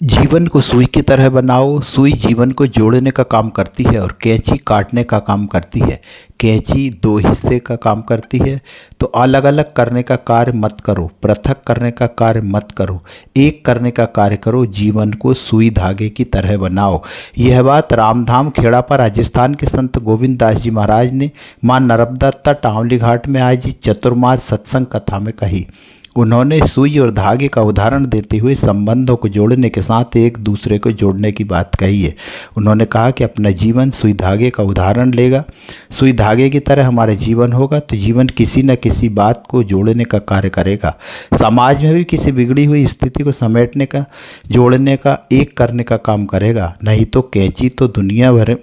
जीवन को सुई की तरह बनाओ। सुई जीवन को जोड़ने का काम करती है और कैंची काटने का काम करती है। कैंची दो हिस्से का काम करती है, तो अलग अलग करने का कार्य मत करो, पृथक करने का कार्य मत करो, एक करने का कार्य करो। जीवन को सुई धागे की तरह बनाओ। यह बात रामधाम खेड़ापा राजस्थान के संत गोविंद दास जी महाराज ने मां नर्मदा तट आंवली घाट में आज चतुर्मास सत्संग कथा में कही। उन्होंने सुई और धागे का उदाहरण देते हुए संबंधों को जोड़ने के साथ एक दूसरे को जोड़ने की बात कही है। उन्होंने कहा कि अपना जीवन सुई धागे का उदाहरण लेगा, सुई धागे की तरह हमारा जीवन होगा तो जीवन किसी न किसी बात को जोड़ने का कार्य करेगा। समाज में भी किसी बिगड़ी हुई स्थिति को समेटने का, जोड़ने का, एक करने का काम करेगा। नहीं तो कैंची तो दुनिया भर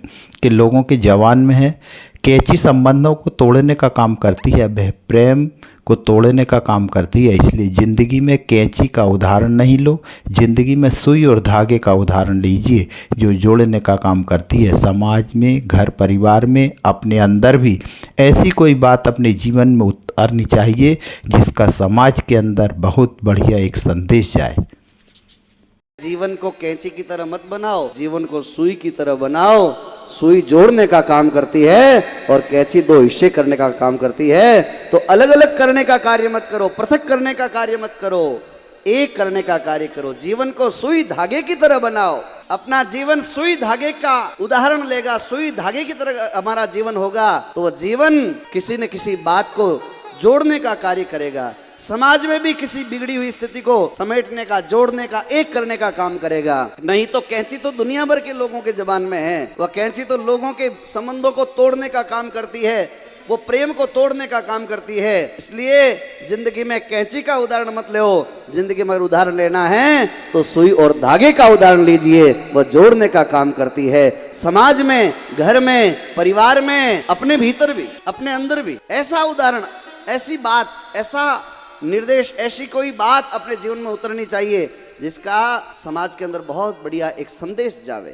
के लोगों के जवान में है। कैंची संबंधों को तोड़ने का काम करती है, वह प्रेम को तोड़ने का काम करती है। इसलिए ज़िंदगी में कैंची का उदाहरण नहीं लो, ज़िंदगी में सुई और धागे का उदाहरण लीजिए जो जोड़ने का काम करती है। समाज में, घर परिवार में, अपने अंदर भी ऐसी कोई बात अपने जीवन में उतारनी चाहिए जिसका समाज के अंदर बहुत बढ़िया एक संदेश जाए। जीवन को कैंची की तरह मत बनाओ, जीवन को सुई की तरह बनाओ। सुई जोड़ने का काम करती है और कैंची दो हिस्से करने का काम करती है। तो अलग अलग करने का कार्य मत करो, पृथक करने का कार्य मत करो, एक करने का कार्य करो। जीवन को सुई धागे की तरह बनाओ। अपना जीवन सुई धागे का उदाहरण लेगा, सुई धागे की तरह हमारा जीवन होगा तो वह जीवन किसी न किसी बात को जोड़ने का कार्य करेगा। समाज में भी किसी बिगड़ी हुई स्थिति को समेटने का, जोड़ने का, एक करने का काम करेगा। नहीं तो कैंची तो दुनिया भर के लोगों के जबान में है। वह कैंची तो लोगों के संबंधों को तोड़ने का काम करती है, वो प्रेम को तोड़ने का काम करती है। इसलिए जिंदगी में कैंची का उदाहरण मत लो, जिंदगी में उदाहरण लेना है तो सुई और धागे का उदाहरण लीजिए, वह जोड़ने का काम करती है। समाज में, घर में, परिवार में, अपने भीतर भी, अपने अंदर भी ऐसा उदाहरण, ऐसी बात, ऐसा निर्देश, ऐसी कोई बात अपने जीवन में उतरनी चाहिए जिसका समाज के अंदर बहुत बढ़िया एक संदेश जावे।